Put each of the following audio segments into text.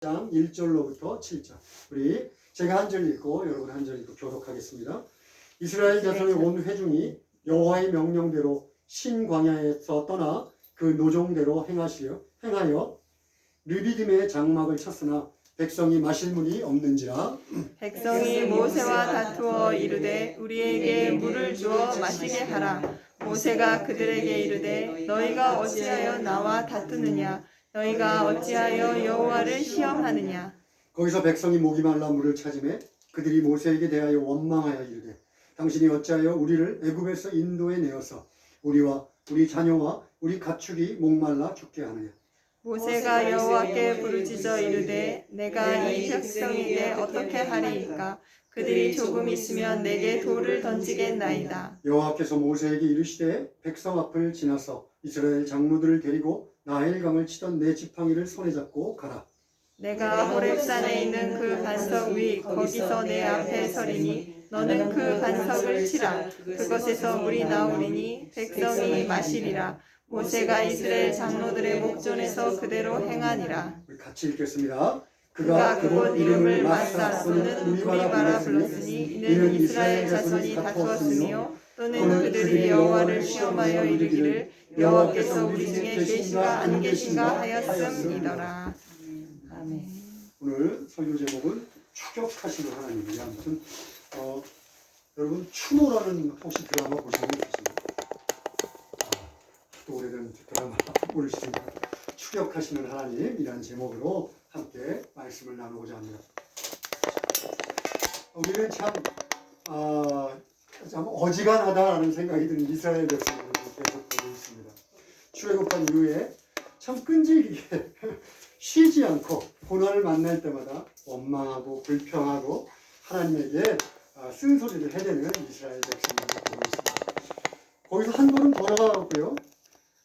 장 1절로부터 7절. 우리 제가 한 절 읽고 여러분 한 절 읽고 교독하겠습니다. 이스라엘 자손의 온 회중이 여호와의 명령대로 신광야에서 떠나 그 노종대로 행하여 르비딤의 장막을 쳤으나 백성이 마실 물이 없는지라. 백성이 모세와 다투어 이르되 우리에게 물을 주어 마시게 하라. 모세가 그들에게 이르되 너희가 어찌하여 나와 다투느냐? 너희가 어찌하여 여호와를 시험하느냐? 거기서 백성이 목이 말라 물을 찾으매 그들이 모세에게 대하여 원망하여 이르되 당신이 어찌하여 우리를 애굽에서 인도해 내어서 우리와 우리 자녀와 우리 가축이 목말라 죽게 하느냐? 모세가 여호와께 부르짖어 이르되 내가 이 백성에게 어떻게 하리이까? 그들이 조금 있으면 내게 돌을 던지겠나이다. 여호와께서 모세에게 이르시되 백성 앞을 지나서 이스라엘 장로들을 데리고 나일강을 치던 내 지팡이를 손에 잡고 가라. 내가 호렙산에 있는 그 반석 위 거기서 내 앞에 서리니 너는 그 반석을 치라. 그것에서 물이 나오리니 백성이 마시리라. 모세가 이스라엘 장로들의 목전에서 그대로 행하니라. 우리 같이 읽겠습니다. 그가 그곳 이름을 마사 또는 우리바라 불렀으니 이는 이스라엘 자손이 다투었으며 또는 그들이 여호와를 시험하여 이르기를 여호와께서 우리 중에 계신가 안 계신가 하였음이더라. 아멘. 오늘 설교 제목은 추격하시는 하나님이야. 아무튼 여러분 추노라는 혹시 드라마 보신 분 계신가요? 또 오래된 드라마 모르시니까 추격하시는 하나님이라는 제목으로 함께 말씀을 나누고자 합니다. 우리는 참 어지간하다라는 생각이 드는 이스라엘 백성들을 계속 보고 있습니다. 출애굽한 이후에 참 끈질기게 쉬지 않고 고난을 만날 때마다 원망하고 불평하고 하나님에게 쓴소리를 해대는 이스라엘 백성들을 보고 있습니다. 거기서 한 걸음 더 나가고요.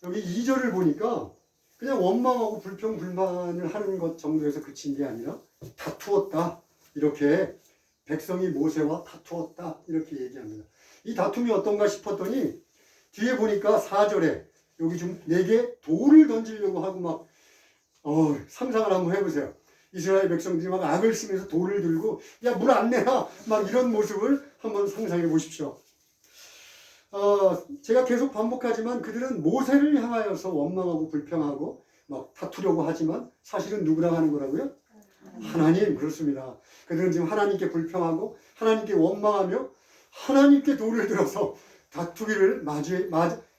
여기 2절을 보니까 그냥 원망하고 불평 불만을 하는 것 정도에서 그친 게 아니라 다투었다. 이렇게 백성이 모세와 다투었다. 이렇게 얘기합니다. 이 다툼이 어떤가 싶었더니 뒤에 보니까 4절에 여기 좀 내게 돌을 던지려고 하고 막 상상을 한번 해보세요. 이스라엘 백성들이 막 악을 쓰면서 돌을 들고 야 물 안 내라 막 이런 모습을 한번 상상해 보십시오. 제가 계속 반복하지만 그들은 모세를 향하여서 원망하고 불평하고 막 다투려고 하지만 사실은 누구랑 하는 거라고요? 하나님. 그렇습니다. 그들은 지금 하나님께 불평하고 하나님께 원망하며 하나님께 돌을 들어서 다투기를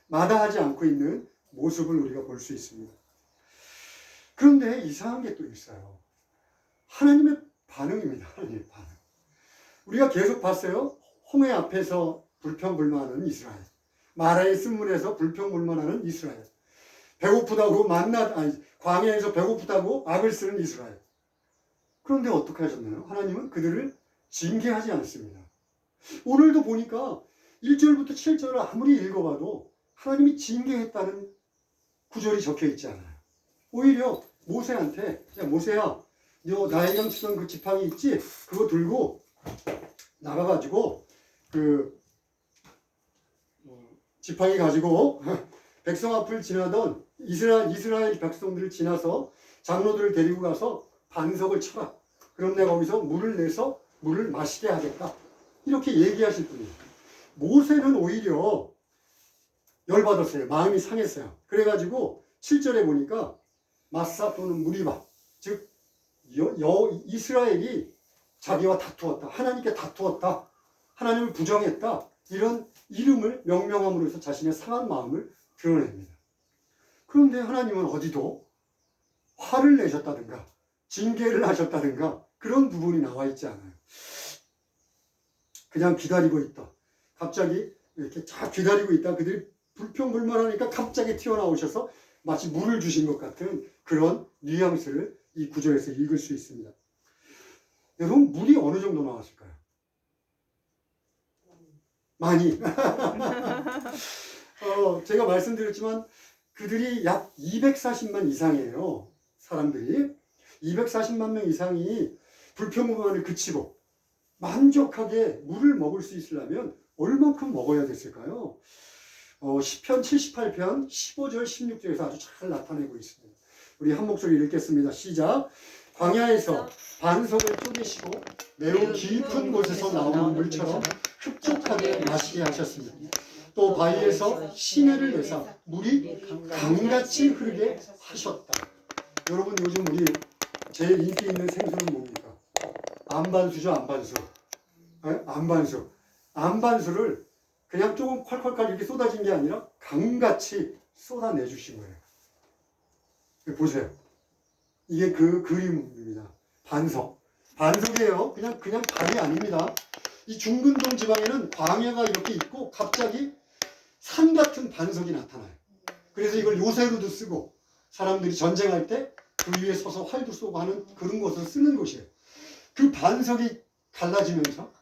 마다하지 않고 있는 모습을 우리가 볼 수 있습니다. 그런데 이상한 게 또 있어요. 하나님의 반응입니다. 하나님의 반응. 우리가 계속 봤어요. 홍해 앞에서 불평불만하는 이스라엘, 마라의 쓴물에서 불평불만하는 이스라엘, 배고프다고 광야에서 배고프다고 악을 쓰는 이스라엘. 그런데 어떻게 하셨나요? 하나님은 그들을 징계하지 않습니다. 오늘도 보니까 1절부터 7절을 아무리 읽어봐도 하나님이 징계했다는 구절이 적혀 있지 않아요. 오히려 모세한테 야 모세야 너 나일강 치던 그 지팡이 있지? 그거 들고 나가가지고 그 지팡이 가지고 백성 앞을 지나던 이스라엘 백성들을 지나서 장로들을 데리고 가서 반석을 쳐라. 그럼 내가 거기서 물을 내서 물을 마시게 하겠다. 이렇게 얘기하실 분이에요. 모세는 오히려 열받았어요. 마음이 상했어요. 그래가지고 7절에 보니까 마사 또는 무리바, 즉 이스라엘이 자기와 다투었다. 하나님께 다투었다. 하나님을 부정했다. 이런 이름을 명명함으로써 자신의 상한 마음을 드러냅니다. 그런데 하나님은 어디도 화를 내셨다든가 징계를 하셨다든가 그런 부분이 나와 있지 않아요. 그냥 기다리고 있다. 갑자기 이렇게 쫙 기다리고 있다. 그들이 불평불만하니까 갑자기 튀어나오셔서 마치 물을 주신 것 같은 그런 뉘앙스를 이 구절에서 읽을 수 있습니다. 여러분 물이 어느 정도 나왔을까요? 많이. 제가 말씀드렸지만 그들이 약 240만 이상이에요. 사람들이 240만 명 이상이 불평불만을 그치고 만족하게 물을 먹을 수 있으려면 얼만큼 먹어야 됐을까요? 시편 78편 15절 16절에서 아주 잘 나타내고 있습니다. 우리 한 목소리 읽겠습니다. 시작. 광야에서 반석을 쪼개시고 매우 깊은 곳에서 나오는 물처럼 흡족하게 마시게 하셨습니다. 또 바위에서 시내를 내사 물이 강같이 흐르게 하셨다. 여러분, 요즘 우리 제일 인기 있는 생선은 뭡니까? 안반수죠, 안반수. 네? 안반수. 안반수를 그냥 조금 콸콸콸 이렇게 쏟아진 게 아니라 강같이 쏟아내 주신 거예요. 보세요. 이게 그 그림입니다. 반석. 반석이에요. 그냥 달이 아닙니다. 이 중근동 지방에는 광야가 이렇게 있고 갑자기 산 같은 반석이 나타나요. 그래서 이걸 요새로도 쓰고 사람들이 전쟁할 때 그 위에 서서 활도 쏘고 하는 그런 것을 쓰는 곳이에요. 그 반석이 갈라지면서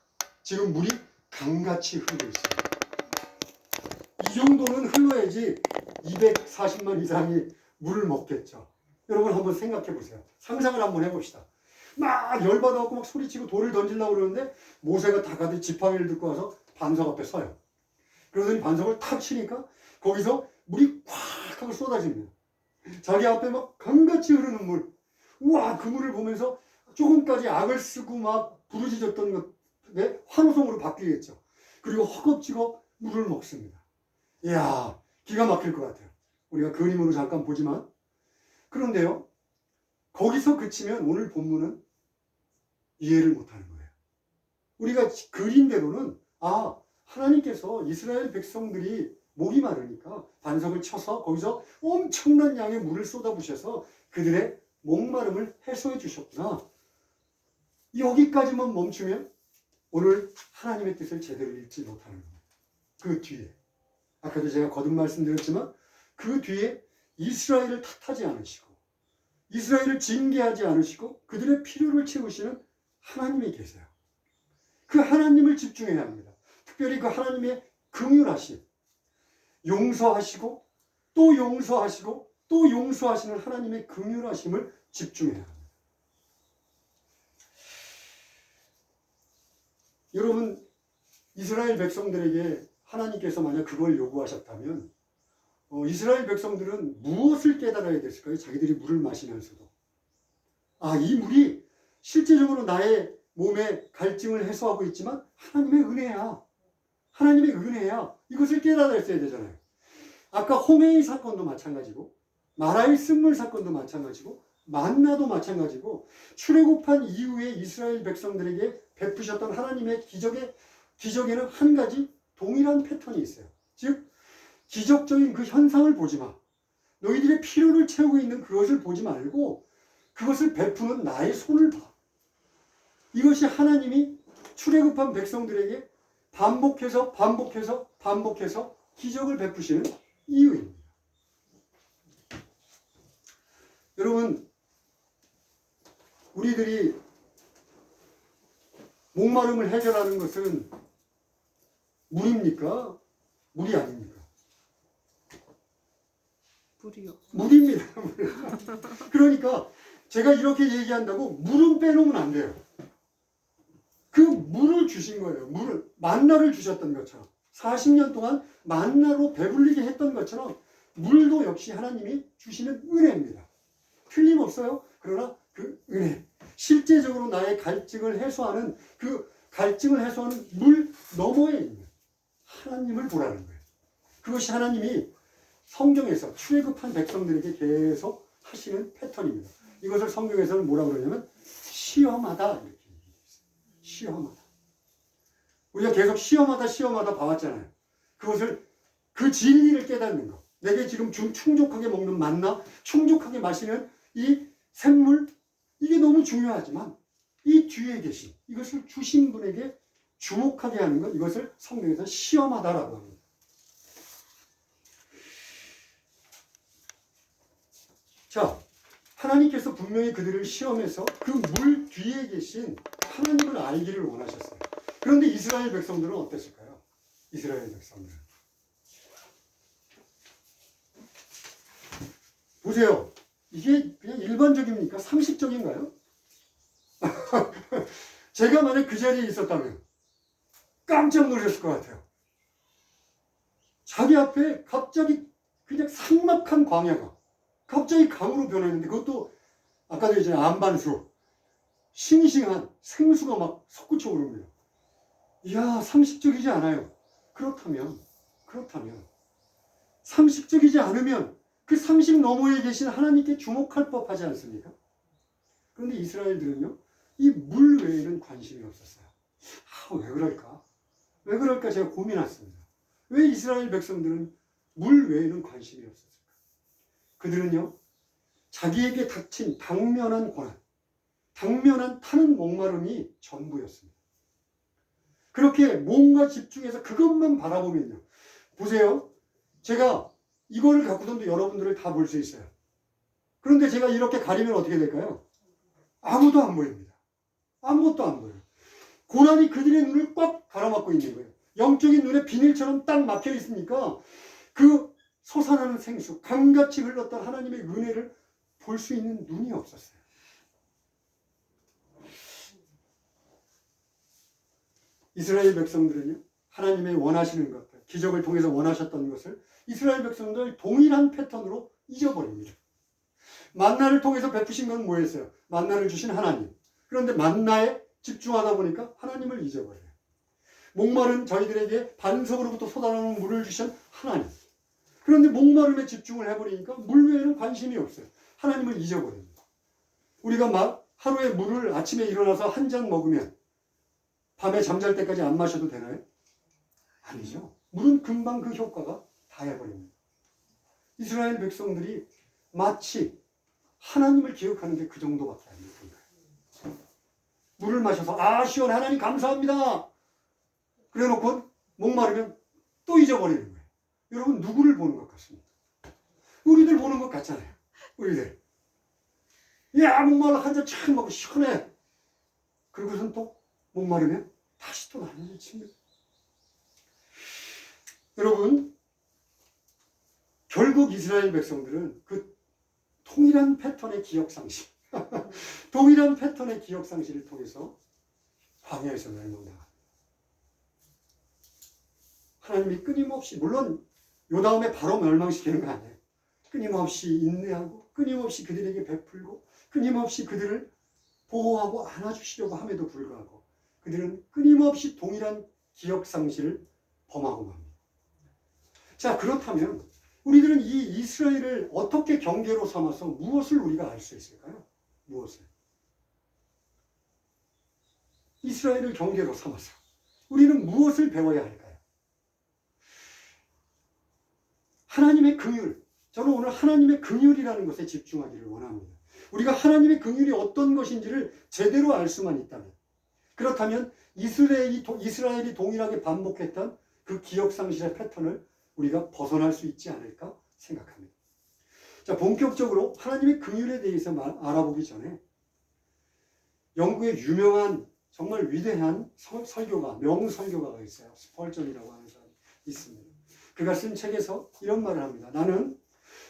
지금 물이 강같이 흐르고 있습니다. 이 정도는 흘러야지 240만 이상이 물을 먹겠죠. 여러분 한번 생각해 보세요. 상상을 한번 해봅시다. 막 열받아갖고 막 소리치고 돌을 던지려고 그러는데 모세가 다가듯 지팡이를 듣고 와서 반석 앞에 서요. 그러더니 반석을 탁 치니까 거기서 물이 콱 하고 쏟아집니다. 자기 앞에 막 강같이 흐르는 물. 우와, 그 물을 보면서 조금까지 악을 쓰고 막 부르짖었던 것에 환호성으로 바뀌겠죠. 그리고 허겁지겁 물을 먹습니다. 이야, 기가 막힐 것 같아요. 우리가 그림으로 잠깐 보지만. 그런데요, 거기서 그치면 오늘 본문은 이해를 못하는 거예요. 우리가 그림대로는 하나님께서 이스라엘 백성들이 목이 마르니까 반석을 쳐서 거기서 엄청난 양의 물을 쏟아부셔서 그들의 목마름을 해소해 주셨구나. 여기까지만 멈추면 오늘 하나님의 뜻을 제대로 읽지 못하는 거예요. 그 뒤에 아까도 제가 거듭 말씀드렸지만 그 뒤에 이스라엘을 탓하지 않으시고 이스라엘을 징계하지 않으시고 그들의 필요를 채우시는 하나님이 계세요. 그 하나님을 집중해야 합니다. 특별히 그 하나님의 긍휼하심, 용서하시고 또 용서하시고 또 용서하시는 하나님의 긍휼하심을 집중해야 합니다. 여러분, 이스라엘 백성들에게 하나님께서 만약 그걸 요구하셨다면 이스라엘 백성들은 무엇을 깨달아야 됐을까요? 자기들이 물을 마시면서도 이 물이 실제적으로 나의 몸의 갈증을 해소하고 있지만 하나님의 은혜야. 하나님의 은혜야. 이것을 깨달았어야 되잖아요. 아까 홍해의 사건도 마찬가지고 마라의 쓴물 사건도 마찬가지고 만나도 마찬가지고 출애굽한 이후에 이스라엘 백성들에게 베푸셨던 하나님의 기적에는 한 가지 동일한 패턴이 있어요. 즉 기적적인 그 현상을 보지 마. 너희들의 필요를 채우고 있는 그것을 보지 말고 그것을 베푸는 나의 손을 봐. 이것이 하나님이 출애굽한 백성들에게 반복해서 기적을 베푸시는 이유입니다. 여러분, 우리들이 목마름을 해결하는 것은 물입니까? 물이 아닙니까? 물이요. 물입니다. 그러니까 제가 이렇게 얘기한다고 물은 빼놓으면 안 돼요. 그 물을 주신 거예요. 만나를 주셨던 것처럼 40년 동안 만나로 배불리게 했던 것처럼 물도 역시 하나님이 주시는 은혜입니다. 틀림없어요. 그러나 그 은혜, 실제적으로 나의 갈증을 해소하는 그 갈증을 해소하는 물 너머에 있는 하나님을 보라는 거예요. 그것이 하나님이 성경에서 출애굽한 백성들에게 계속 하시는 패턴입니다. 이것을 성경에서는 뭐라고 그러냐면 시험하다 이렇게 얘기했어요. 시험하다. 우리가 계속 시험하다 봐왔잖아요. 그것을 그 진리를 깨닫는 것. 내게 지금 충족하게 먹는 만나, 충족하게 마시는 이 샘물, 이게 너무 중요하지만 이 뒤에 계신 이것을 주신 분에게 주목하게 하는 것, 이것을 성경에서 시험하다라고 합니다. 자, 하나님께서 분명히 그들을 시험해서 그 물 뒤에 계신 하나님을 알기를 원하셨어요. 그런데 이스라엘 백성들은 어땠을까요? 이스라엘 백성들은 보세요. 이게 그냥 일반적입니까? 상식적인가요? 제가 만약 그 자리에 있었다면 깜짝 놀랐을 것 같아요. 자기 앞에 갑자기 그냥 삭막한 광야가 갑자기 강으로 변했는데 그것도 아까도 이제 안반수, 싱싱한 생수가 막 솟구쳐 오릅니다. 이야, 상식적이지 않아요. 그렇다면 상식적이지 않으면 그 상식 너머에 계신 하나님께 주목할 법하지 않습니까? 그런데 이스라엘들은요, 이 물 외에는 관심이 없었어요. 왜 그럴까? 왜 그럴까 제가 고민했습니다. 왜 이스라엘 백성들은 물 외에는 관심이 없었을까? 그들은요, 자기에게 닥친 당면한 고난, 당면한 타는 목마름이 전부였습니다. 그렇게 뭔가 집중해서 그것만 바라보면요. 보세요. 제가 이거를 갖고선도 여러분들을 다 볼 수 있어요. 그런데 제가 이렇게 가리면 어떻게 될까요? 아무도 안 보입니다. 아무것도 안 보여요. 고난이 그들의 눈을 꽉 가로막고 있는 거예요. 영적인 눈에 비닐처럼 딱 막혀 있으니까 그 솟아나는 생수, 강같이 흘렀던 하나님의 은혜를 볼 수 있는 눈이 없었어요. 이스라엘 백성들은요, 하나님의 원하시는 것들, 기적을 통해서 원하셨던 것을 이스라엘 백성들 동일한 패턴으로 잊어버립니다. 만나를 통해서 베푸신 건 뭐였어요? 만나를 주신 하나님. 그런데 만나에 집중하다 보니까 하나님을 잊어버려요. 목마른 저희들에게 반석으로부터 쏟아나오는 물을 주신 하나님. 그런데 목마름에 집중을 해버리니까 물 외에는 관심이 없어요. 하나님을 잊어버립니다. 우리가 막 하루에 물을 아침에 일어나서 한 잔 먹으면 밤에 잠잘 때까지 안 마셔도 되나요? 아니죠. 물은 금방 그 효과가 다 해버립니다. 이스라엘 백성들이 마치 하나님을 기억하는 게 그 정도밖에 안 되는 거예요. 물을 마셔서 시원해, 하나님 감사합니다. 그래 놓고 목마르면 또 잊어버리는 거예요. 여러분, 누구를 보는 것 같습니까? 우리들 보는 것 같잖아요. 우리들. 야, 목말라 한 잔 촥 먹고 시원해. 그러고선 또 목마르면 다시 또 나는 칩니다. 여러분, 결국 이스라엘 백성들은 그 동일한 패턴의 기억상실, 동일한 패턴의 기억상실을 통해서 광야에서 멸망당합니다. 하나님이 끊임없이, 물론 요 다음에 바로 멸망시키는 거 아니에요. 끊임없이 인내하고 끊임없이 그들에게 베풀고 끊임없이 그들을 보호하고 안아주시려고 함에도 불구하고 그들은 끊임없이 동일한 기억상실을 범하고 맙니다. 자, 그렇다면 우리들은 이 이스라엘을 어떻게 경계로 삼아서 무엇을 우리가 알 수 있을까요? 무엇을? 이스라엘을 경계로 삼아서 우리는 무엇을 배워야 할까요? 하나님의 긍휼. 저는 오늘 하나님의 긍휼이라는 것에 집중하기를 원합니다. 우리가 하나님의 긍휼이 어떤 것인지를 제대로 알 수만 있다면, 그렇다면 이스라엘이 동일하게 반복했던 그 기억상실의 패턴을 우리가 벗어날 수 있지 않을까 생각합니다. 자, 본격적으로 하나님의 긍휼에 대해서 알아보기 전에 영국의 유명한 정말 위대한 설교가, 명설교가가 있어요. 스펄전이라고 하는 사람이 있습니다. 그가 쓴 책에서 이런 말을 합니다. 나는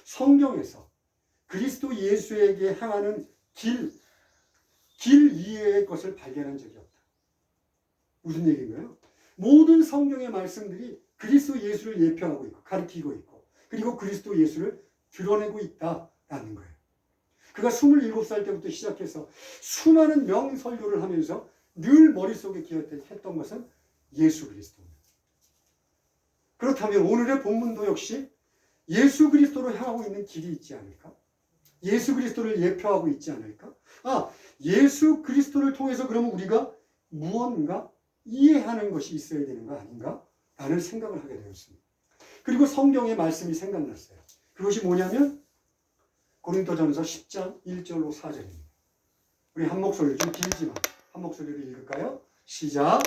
성경에서 그리스도 예수에게 향하는 길 이외의 것을 발견한 적이 없다. 무슨 얘기인가요? 모든 성경의 말씀들이 그리스도 예수를 예표하고 있고 가리키고 있고 그리고 그리스도 예수를 드러내고 있다라는 거예요. 그가 27살 때부터 시작해서 수많은 명설교를 하면서 늘 머릿속에 기억했던 것은 예수 그리스도입니다. 그렇다면 오늘의 본문도 역시 예수 그리스도로 향하고 있는 길이 있지 않을까? 예수 그리스도를 예표하고 있지 않을까? 예수 그리스도를 통해서 그러면 우리가 무언가 이해하는 것이 있어야 되는 거 아닌가? 라는 생각을 하게 되었습니다. 그리고 성경의 말씀이 생각났어요. 그것이 뭐냐면 고린도전서 10장 1절로 4절입니다. 우리 한 목소리, 좀 길지만 한 목소리로 읽을까요? 시작.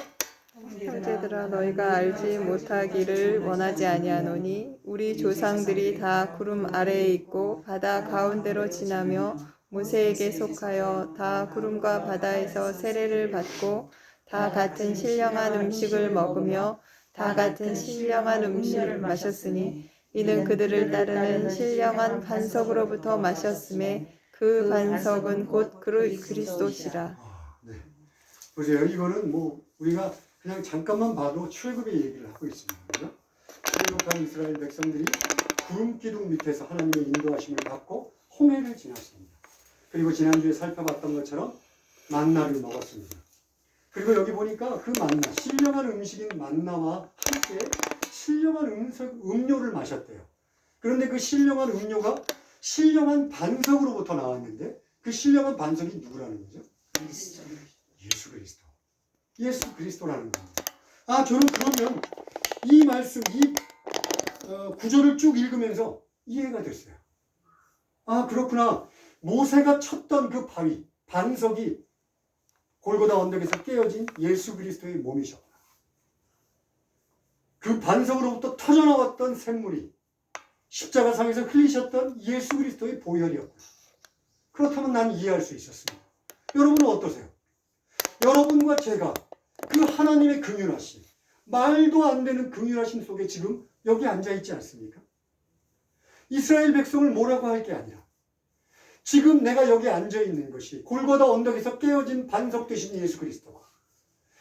형제들아, 너희가 알지 못하기를 원하지 아니하노니 우리 조상들이 다 구름 아래에 있고 바다 가운데로 지나며 모세에게 속하여 다 구름과 바다에서 세례를 받고 다 같은 신령한 음식을 먹으며 다 같은 신령한 음식을 마셨으니 이는 그들을 따르는 신령한 반석으로부터 마셨음에 그 반석은 곧 그리스도시라. 네. 보세요. 이거는 우리가 그냥 잠깐만 봐도 출애굽의 얘기를 하고 있습니다. 그죠? 출애굽한 이스라엘 백성들이 구름 기둥 밑에서 하나님의 인도하심을 받고 홍해를 지났습니다. 그리고 지난주에 살펴봤던 것처럼 만나를 먹었습니다. 그리고 여기 보니까 그 만나, 신령한 음식인 만나와 함께 신령한 음료를 마셨대요. 그런데 그 신령한 음료가 신령한 반석으로부터 나왔는데 그 신령한 반석이 누구라는 거죠? 예수 그리스도. 예수 그리스도라는 겁니다. 아, 저는 그러면 이 말씀, 이 구절을 쭉 읽으면서 이해가 됐어요. 아, 그렇구나. 모세가 쳤던 그 바위, 반석이 골고다 언덕에서 깨어진 예수 그리스도의 몸이셨구나. 그 반석으로부터 터져나왔던 샘물이 십자가상에서 흘리셨던 예수 그리스도의 보혈이었구나. 그렇다면 난 이해할 수 있었습니다. 여러분은 어떠세요? 여러분과 제가 그 하나님의 긍휼하심, 말도 안 되는 긍휼하심 속에 지금 여기 앉아있지 않습니까? 이스라엘 백성을 뭐라고 할 게 아니라 지금 내가 여기 앉아있는 것이 골고다 언덕에서 깨어진 반석 되신 예수 그리스도와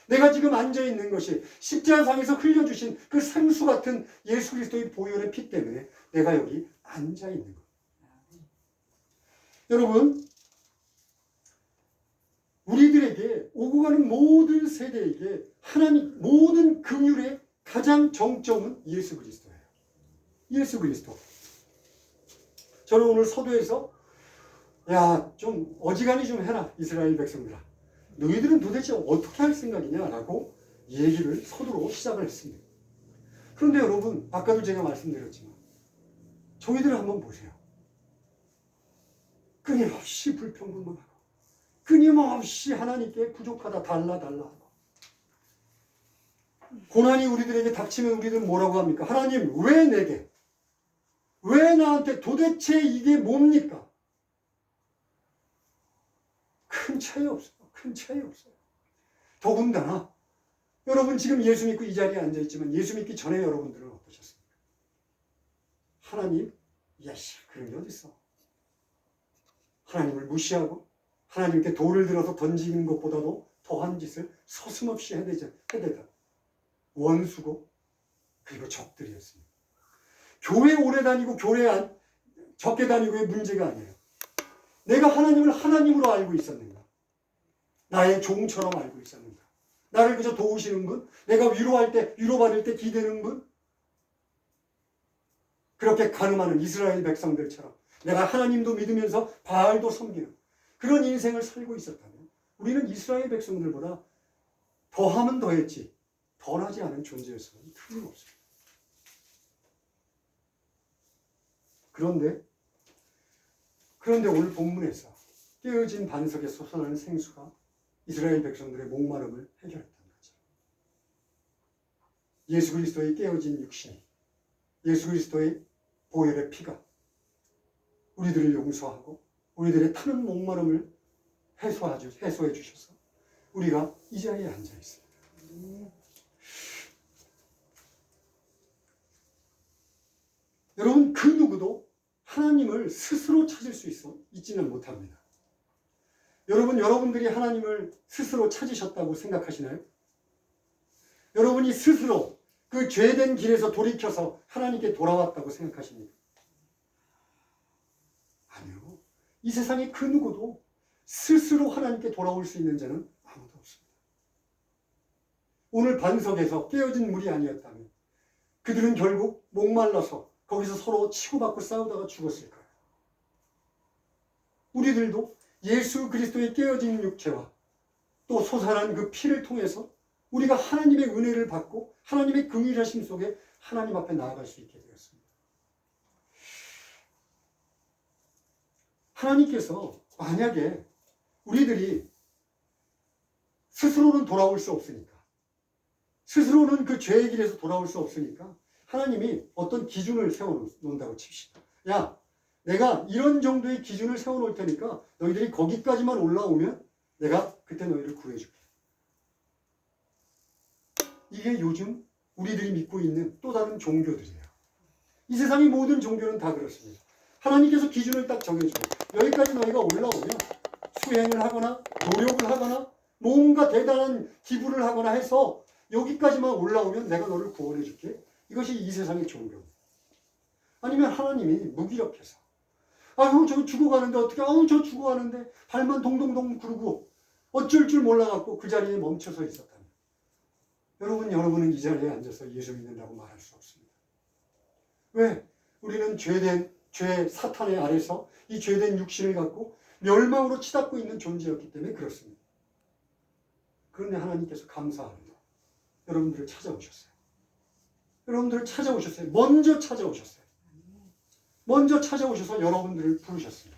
내가 지금 앉아있는 것이 십자가상에서 흘려주신 그 생수 같은 예수 그리스도의 보혈의 피 때문에 내가 여기 앉아있는 겁니다. 여러분, 우리들에게 오고 가는 모든 세대에게 하나님 모든 긍휼의 가장 정점은 예수 그리스도예요. 예수 그리스도. 저는 오늘 서두에서 야, 좀 어지간히 좀 해라, 이스라엘 백성들아. 너희들은 도대체 어떻게 할 생각이냐라고 얘기를 서두로 시작을 했습니다. 그런데 여러분, 아까도 제가 말씀드렸지만 저희들을 한번 보세요. 끊임없이 불평불만하고 끊임없이 하나님께 부족하다, 달라 하고 고난이 우리들에게 닥치면 우리들은 뭐라고 합니까? 하나님, 왜 내게? 왜 나한테? 도대체 이게 뭡니까? 큰 차이 없어요. 큰 차이 없어요. 더군다나 여러분 지금 예수 믿고 이 자리에 앉아있지만 예수 믿기 전에 여러분들은 어떠셨습니까? 하나님, 야씨, 그런 게 어딨어. 하나님을 무시하고 하나님께 돌을 들어서 던지는 것보다도 더한 짓을 서슴없이 해대다. 원수고 그리고 적들이었습니다. 교회 오래 다니고 교회 적게 다니고의 문제가 아니에요. 내가 하나님을 하나님으로 알고 있었는가? 나의 종처럼 알고 있었는가? 나를 그저 도우시는 분? 내가 위로할 때, 위로받을 때 기대는 분? 그렇게 가늠하는 이스라엘 백성들처럼 내가 하나님도 믿으면서 바알도 섬기는 그런 인생을 살고 있었다면 우리는 이스라엘 백성들보다 더하면 더했지 덜하지 않은 존재였으면 틀림없습니다. 그런데 오늘 본문에서 깨어진 반석에 솟아나는 생수가 이스라엘 백성들의 목마름을 해결했다는 거죠. 예수 그리스도의 깨어진 육신이, 예수 그리스도의 보혈의 피가 우리들을 용서하고 우리들의 타는 목마름을 해소해 주셔서 우리가 이 자리에 앉아 있습니다. 여러분, 그 누구도 하나님을 스스로 찾을 수 있지는 못합니다. 여러분들이 하나님을 스스로 찾으셨다고 생각하시나요? 여러분이 스스로 그 죄된 길에서 돌이켜서 하나님께 돌아왔다고 생각하십니까? 아니요. 이 세상에 그 누구도 스스로 하나님께 돌아올 수 있는 자는 아무도 없습니다. 오늘 반석에서 깨어진 물이 아니었다면 그들은 결국 목말라서 거기서 서로 치고받고 싸우다가 죽었을 거예요. 우리들도 예수 그리스도의 깨어진 육체와 또 솟아난 그 피를 통해서 우리가 하나님의 은혜를 받고 하나님의 긍휼하심 속에 하나님 앞에 나아갈 수 있게 되었습니다. 하나님께서 만약에 우리들이 스스로는 돌아올 수 없으니까 스스로는 그 죄의 길에서 돌아올 수 없으니까 하나님이 어떤 기준을 세워놓는다고 칩시다. 야, 내가 이런 정도의 기준을 세워놓을 테니까 너희들이 거기까지만 올라오면 내가 그때 너희를 구해줄게. 이게 요즘 우리들이 믿고 있는 또 다른 종교들이에요. 이 세상의 모든 종교는 다 그렇습니다. 하나님께서 기준을 딱 정해주고 여기까지 너희가 올라오면 수행을 하거나 노력을 하거나 뭔가 대단한 기부를 하거나 해서 여기까지만 올라오면 내가 너를 구원해줄게. 이것이 이 세상의 종교입니다. 아니면 하나님이 무기력해서 아유 저 죽어가는데 어떻게 아유 저 죽어가는데 발만 동동동 구르고 어쩔 줄 몰라갖고 그 자리에 멈춰서 있었다. 여러분은 이 자리에 앉아서 예수 믿는다고 말할 수 없습니다. 왜? 우리는 죄 사탄의 아래서 이 죄된 육신을 갖고 멸망으로 치닫고 있는 존재였기 때문에 그렇습니다. 그런데 하나님께서 감사합니다. 여러분들을 찾아오셨어요. 여러분들을 찾아오셨어요. 먼저 찾아오셨어요. 먼저 찾아오셔서 여러분들을 부르셨습니다.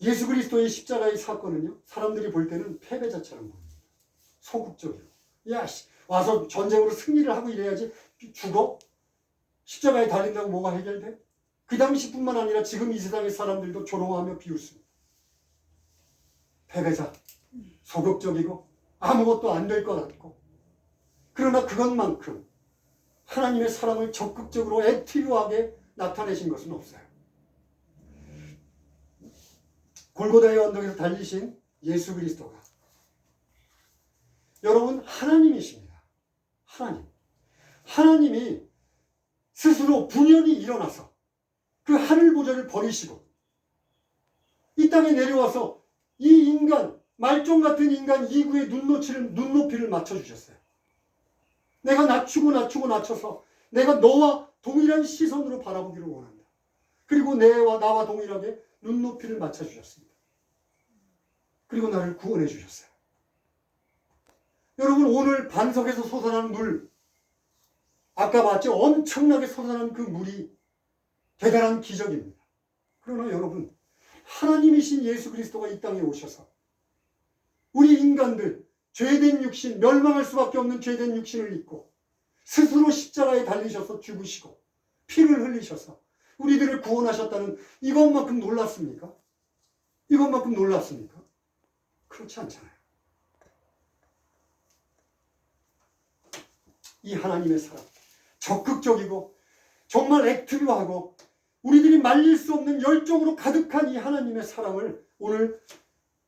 예수 그리스도의 십자가의 사건은요, 사람들이 볼 때는 패배자처럼 보입니다. 소극적이고. 야, 와서 전쟁으로 승리를 하고 이래야지 죽어? 십자가에 달린다고 뭐가 해결돼? 그 당시뿐만 아니라 지금 이 세상의 사람들도 조롱하며 비웃습니다. 패배자, 소극적이고 아무것도 안 될 것 같고. 그러나 그것만큼 하나님의 사랑을 적극적으로 액티브하게 나타내신 것은 없어요. 골고다의 언덕에서 달리신 예수 그리스도가 여러분 하나님이십니다. 하나님이 스스로 분연히 일어나서 그 하늘 보좌를 버리시고 이 땅에 내려와서 이 인간, 말종 같은 인간 이구의 눈높이를 맞춰주셨어요. 내가 낮춰서 내가 너와 동일한 시선으로 바라보기를 원한다. 그리고 나와 동일하게 눈높이를 맞춰주셨습니다. 그리고 나를 구원해 주셨어요. 여러분 오늘 반석에서 솟아난 물, 아까 봤죠? 엄청나게 솟아난 그 물이 대단한 기적입니다. 그러나 여러분 하나님이신 예수 그리스도가 이 땅에 오셔서 우리 인간들 죄된 육신, 멸망할 수밖에 없는 죄된 육신을 입고 스스로 십자가에 달리셔서 죽으시고 피를 흘리셔서 우리들을 구원하셨다는 이것만큼 놀랐습니까? 이것만큼 놀랐습니까? 그렇지 않잖아요. 이 하나님의 사랑, 적극적이고 정말 액티브하고 우리들이 말릴 수 없는 열정으로 가득한 이 하나님의 사랑을 오늘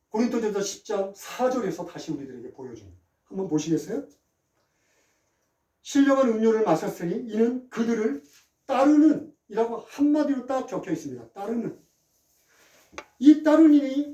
고린도전서 10장 4절에서 다시 우리들에게 보여줍니다. 한번 보시겠어요? 신령한 음료를 마셨으니 이는 그들을 따르는 이라고 한마디로 딱 적혀 있습니다. 따르는. 이 따르니